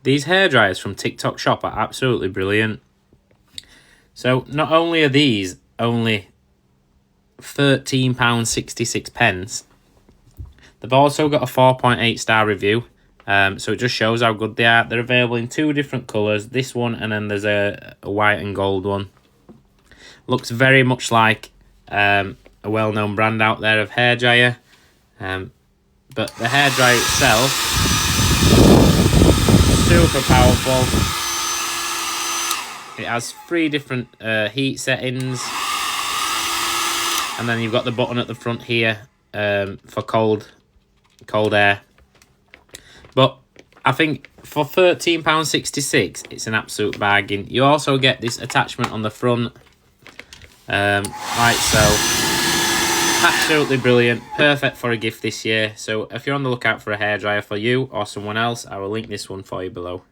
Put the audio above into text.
These hairdryers from TikTok Shop are absolutely brilliant. So not only are these only £13.66, they've also got a 4.8 star review. So it just shows how good they are. They're available in 2 different colours. This one, and then there's a white and gold one. Looks very much like a well-known brand out there of hairdryer. But the hairdryer itself, super powerful. It has 3 different heat settings. And then you've got the button at the front here for cold air. But I think for £13.66, it's an absolute bargain. You also get this attachment on the front, like so. Absolutely brilliant, perfect for a gift this year. So if you're on the lookout for a hairdryer for you or someone else, I will link this one for you below.